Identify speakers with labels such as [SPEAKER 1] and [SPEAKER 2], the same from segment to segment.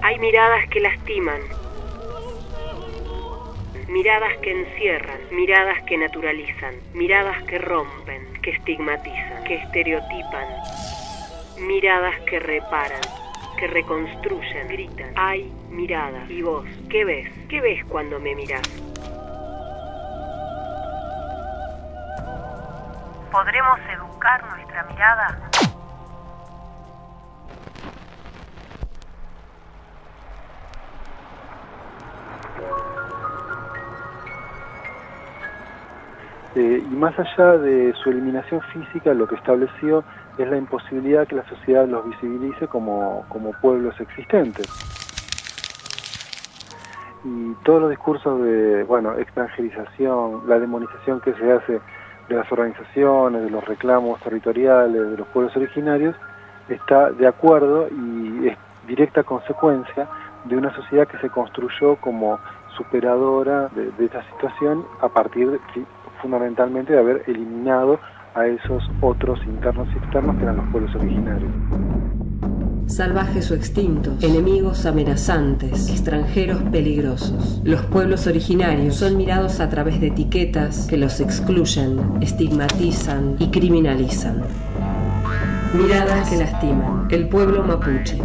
[SPEAKER 1] Hay miradas que lastiman, miradas que encierran, miradas que naturalizan, miradas que rompen, que estigmatizan, que estereotipan, miradas que reparan, que reconstruyen, gritan. Hay miradas. ¿Y vos qué ves? ¿Qué ves cuando me mirás? ¿Podremos educar nuestra mirada?
[SPEAKER 2] Y más allá de su eliminación física, lo que estableció es la imposibilidad que la sociedad los visibilice como pueblos existentes. Y todos los discursos de, extranjerización, la demonización que se hace de las organizaciones, de los reclamos territoriales, de los pueblos originarios, está de acuerdo y es directa consecuencia de una sociedad que se construyó como superadora de esta situación a partir fundamentalmente de haber eliminado a esos otros internos y externos que eran los pueblos originarios.
[SPEAKER 1] Salvajes o extintos, enemigos amenazantes, extranjeros peligrosos. Los pueblos originarios son mirados a través de etiquetas que los excluyen, estigmatizan y criminalizan. Miradas que lastiman. El pueblo mapuche.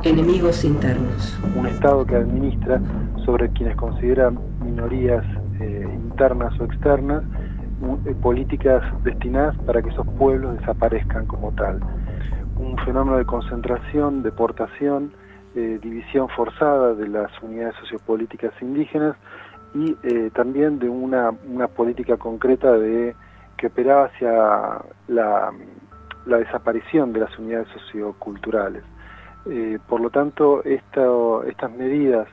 [SPEAKER 1] Enemigos internos.
[SPEAKER 2] Un Estado que administra sobre quienes considera minorías internas o externas, políticas destinadas para que esos pueblos desaparezcan como tal. Un fenómeno de concentración, deportación, división forzada de las unidades sociopolíticas indígenas y también de una política concreta que operaba hacia la desaparición de las unidades socioculturales. Por lo tanto, estas medidas,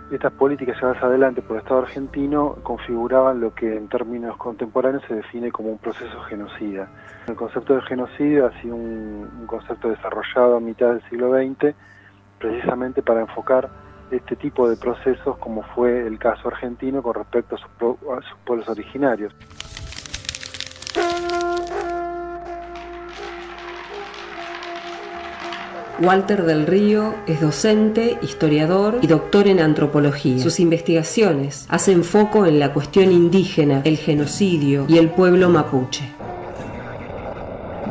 [SPEAKER 2] estas políticas llevadas adelante por el Estado argentino configuraban lo que en términos contemporáneos se define como un proceso genocida. El concepto de genocidio ha sido un concepto desarrollado a mitad del siglo XX precisamente para enfocar este tipo de procesos como fue el caso argentino con respecto a sus pueblos originarios.
[SPEAKER 1] Walter del Río es docente, historiador y doctor en antropología. Sus investigaciones hacen foco en la cuestión indígena, el genocidio y el pueblo mapuche.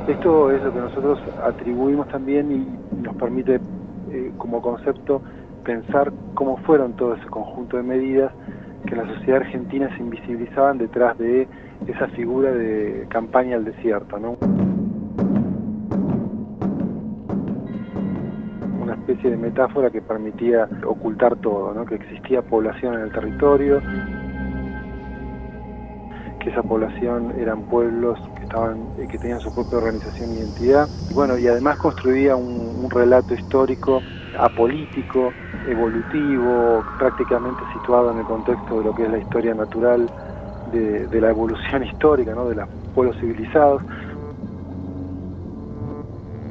[SPEAKER 2] Esto es lo que nosotros atribuimos también y nos permite, como concepto, pensar cómo fueron todo ese conjunto de medidas que en la sociedad argentina se invisibilizaban detrás de esa figura de campaña al desierto, ¿no? Una especie de metáfora que permitía ocultar todo, ¿no? Que existía población en el territorio, que esa población eran pueblos que tenían su propia organización e identidad. Y además construía un relato histórico apolítico, evolutivo, prácticamente situado en el contexto de lo que es la historia natural de la evolución histórica, ¿no? De los pueblos civilizados.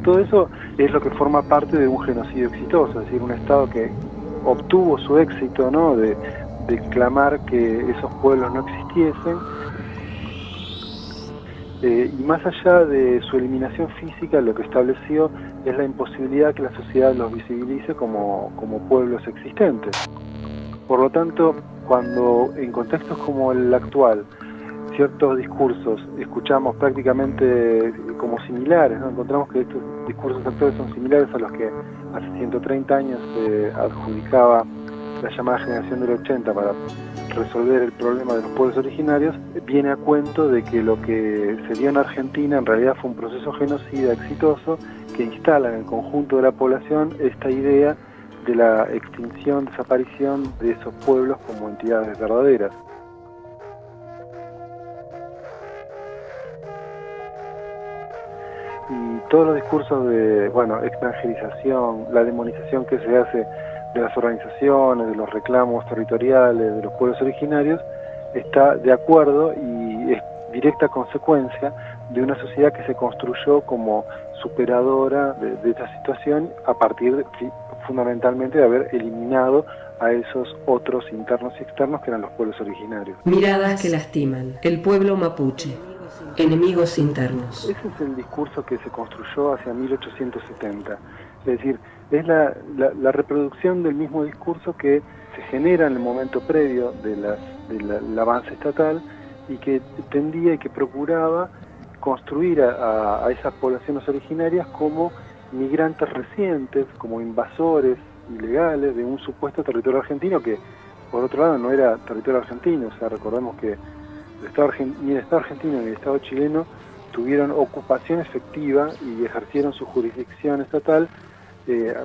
[SPEAKER 2] Todo eso es lo que forma parte de un genocidio exitoso, es decir, un Estado que obtuvo su éxito, ¿no? de clamar que esos pueblos no existiesen, y más allá de su eliminación física, lo que estableció es la imposibilidad que la sociedad los visibilice como pueblos existentes. Por lo tanto, cuando en contextos como el actual, ciertos discursos escuchamos prácticamente como similares, ¿no? Encontramos que estos discursos actuales son similares a los que hace 130 años se adjudicaba la llamada generación del 80 para resolver el problema de los pueblos originarios, viene a cuento de que lo que se dio en Argentina en realidad fue un proceso genocida exitoso que instala en el conjunto de la población esta idea de la extinción, desaparición de esos pueblos como entidades verdaderas. Y todos los discursos de, extranjerización, la demonización que se hace de las organizaciones, de los reclamos territoriales, de los pueblos originarios, está de acuerdo y es directa consecuencia de una sociedad que se construyó como superadora de esta situación a partir fundamentalmente de haber eliminado a esos otros internos y externos que eran los pueblos originarios.
[SPEAKER 1] Miradas que lastiman. El pueblo mapuche. Enemigos internos.
[SPEAKER 2] Ese es el discurso que se construyó hacia 1870. Es decir, es la reproducción del mismo discurso que se genera en el momento previo del avance estatal y que tendía y que procuraba construir a esas poblaciones originarias como migrantes recientes, como invasores ilegales de un supuesto territorio argentino que, por otro lado, no era territorio argentino. O sea, recordemos que ni el Estado argentino ni el Estado chileno tuvieron ocupación efectiva y ejercieron su jurisdicción estatal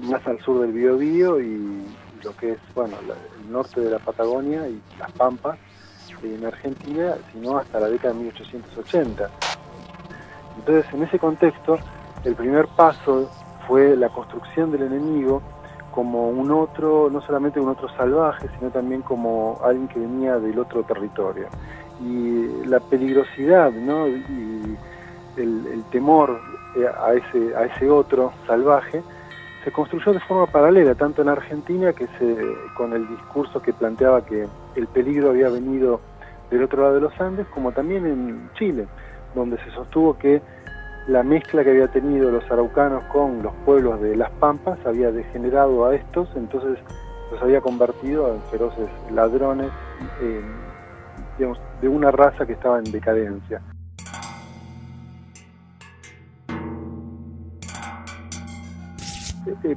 [SPEAKER 2] más al sur del Biobío y lo que es, bueno, el norte de la Patagonia y las Pampas en Argentina, sino hasta la década de 1880. Entonces, en ese contexto, el primer paso fue la construcción del enemigo como un otro, no solamente un otro salvaje, sino también como alguien que venía del otro territorio. Y la peligrosidad, ¿no? Y el temor a ese otro salvaje se construyó de forma paralela, tanto en Argentina, con el discurso que planteaba que el peligro había venido del otro lado de los Andes, como también en Chile, donde se sostuvo que la mezcla que había tenido los araucanos con los pueblos de las Pampas había degenerado a estos, entonces los había convertido en feroces ladrones, digamos, de una raza que estaba en decadencia.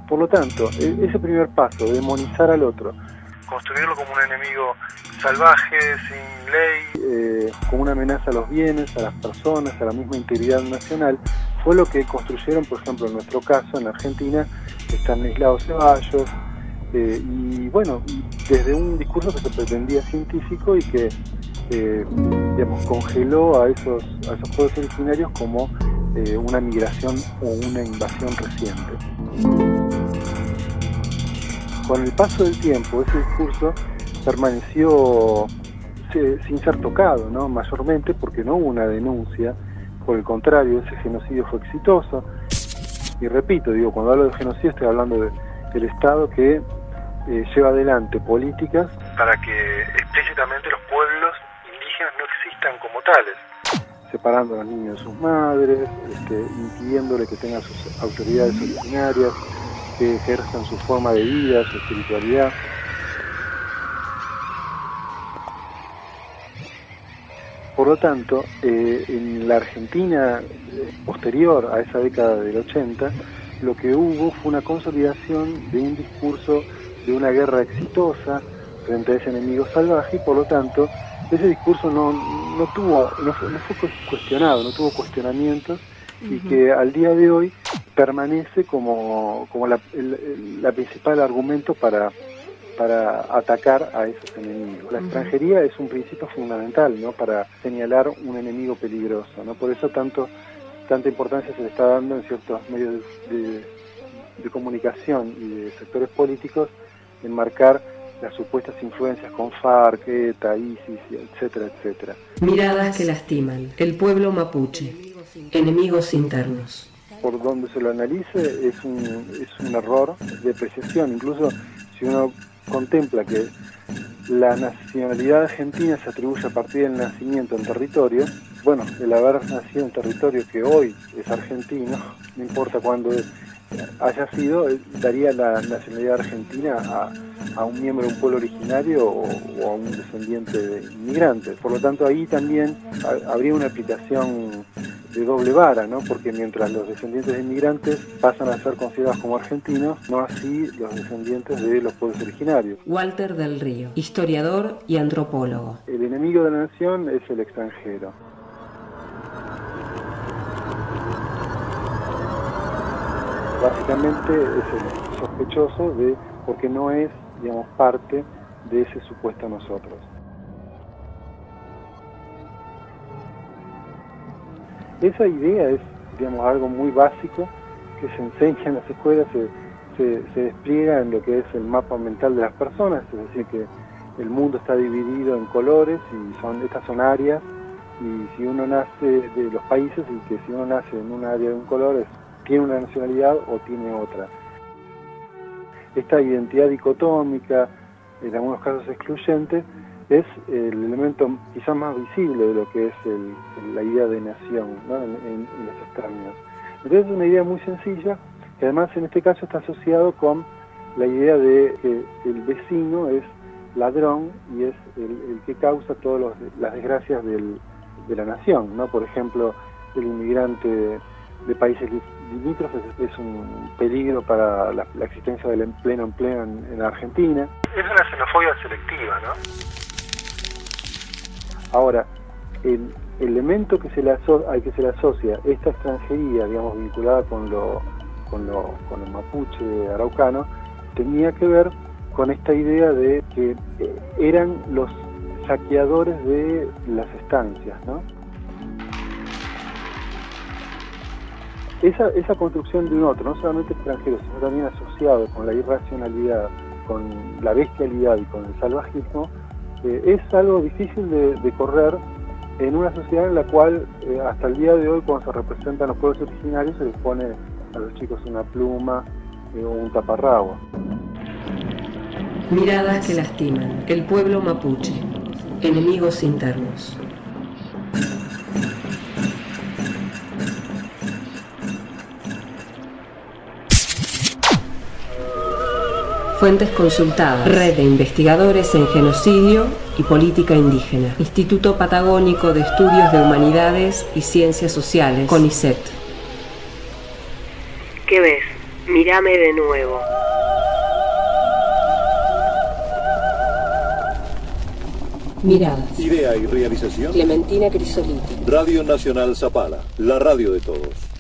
[SPEAKER 2] Por lo tanto, ese primer paso, demonizar al otro, construirlo como un enemigo salvaje, sin ley, como una amenaza a los bienes, a las personas, a la misma integridad nacional, fue lo que construyeron, por ejemplo, en nuestro caso, en Argentina, Estanislao Ceballos, y bueno, desde un discurso que se pretendía científico y que digamos, congeló a esos pueblos originarios como una migración o una invasión reciente. Con el paso del tiempo, ese discurso permaneció sin ser tocado, ¿no? Mayormente porque no hubo una denuncia. Por el contrario, ese genocidio fue exitoso. Y repito, cuando hablo de genocidio estoy hablando del Estado que lleva adelante políticas para que explícitamente los pueblos indígenas no existan como tales, separando a los niños de sus madres, impidiéndole que tengan sus autoridades originarias, que ejerzan su forma de vida, su espiritualidad. Por lo tanto, en la Argentina posterior a esa década del 80, lo que hubo fue una consolidación de un discurso de una guerra exitosa frente a ese enemigo salvaje y por lo tanto ese discurso no fue cuestionado, no tuvo cuestionamientos y que al día de hoy permanece como la principal argumento para atacar a esos enemigos. La extranjería es un principio fundamental, ¿no? Para señalar un enemigo peligroso, ¿no? Por eso tanta importancia se le está dando en ciertos medios de comunicación y de sectores políticos en marcar las supuestas influencias con FARC, ETA, ISIS, etcétera, etcétera.
[SPEAKER 1] Miradas que lastiman. El pueblo mapuche. Enemigos internos.
[SPEAKER 2] Por donde se lo analice es un error de apreciación. Incluso si uno contempla que la nacionalidad argentina se atribuye a partir del nacimiento en territorio, bueno, el haber nacido en territorio que hoy es argentino, no importa cuándo haya sido, daría la nacionalidad argentina a un miembro de un pueblo originario o a un descendiente de inmigrantes. Por lo tanto, ahí también habría una aplicación de doble vara, ¿no? Porque mientras los descendientes de inmigrantes pasan a ser considerados como argentinos, no así los descendientes de los pueblos originarios.
[SPEAKER 1] Walter del Río, historiador y antropólogo.
[SPEAKER 2] El enemigo de la nación es el extranjero. Básicamente es el sospechoso porque no es, digamos, parte de ese supuesto nosotros. Esa idea es, digamos, algo muy básico que se enseña en las escuelas, se despliega en lo que es el mapa mental de las personas, es decir, que el mundo está dividido en colores y estas son áreas, y si uno nace de los países, y que si uno nace en un área de un color, tiene una nacionalidad o tiene otra. Esta identidad dicotómica, en algunos casos excluyente, es el elemento quizás más visible de lo que es la idea de nación, ¿no? en esos términos. Entonces es una idea muy sencilla, que además en este caso está asociado con la idea de que el vecino es ladrón y es el que causa todas las desgracias de la nación, ¿no? Por ejemplo, el inmigrante de países limítrofes es un peligro para la existencia del pleno empleo en Argentina. Es una xenofobia selectiva, ¿no? Ahora, el elemento al que se le asocia esta extranjería, digamos, vinculada con lo mapuche araucano, tenía que ver con esta idea de que eran los saqueadores de las estancias, ¿no? Esa construcción de un otro, no solamente extranjero, sino también asociado con la irracionalidad, con la bestialidad y con el salvajismo, es algo difícil de correr en una sociedad en la cual hasta el día de hoy, cuando se representan los pueblos originarios, se les pone a los chicos una pluma o un taparrabo.
[SPEAKER 1] Miradas que lastiman. El pueblo mapuche. Enemigos internos. Fuentes consultadas. Red de Investigadores en Genocidio y Política Indígena. Instituto Patagónico de Estudios de Humanidades y Ciencias Sociales. CONICET. ¿Qué ves? Mírame de nuevo. Miradas.
[SPEAKER 3] Idea y realización.
[SPEAKER 1] Clementina Crisoliti.
[SPEAKER 3] Radio Nacional Zapala, la radio de todos.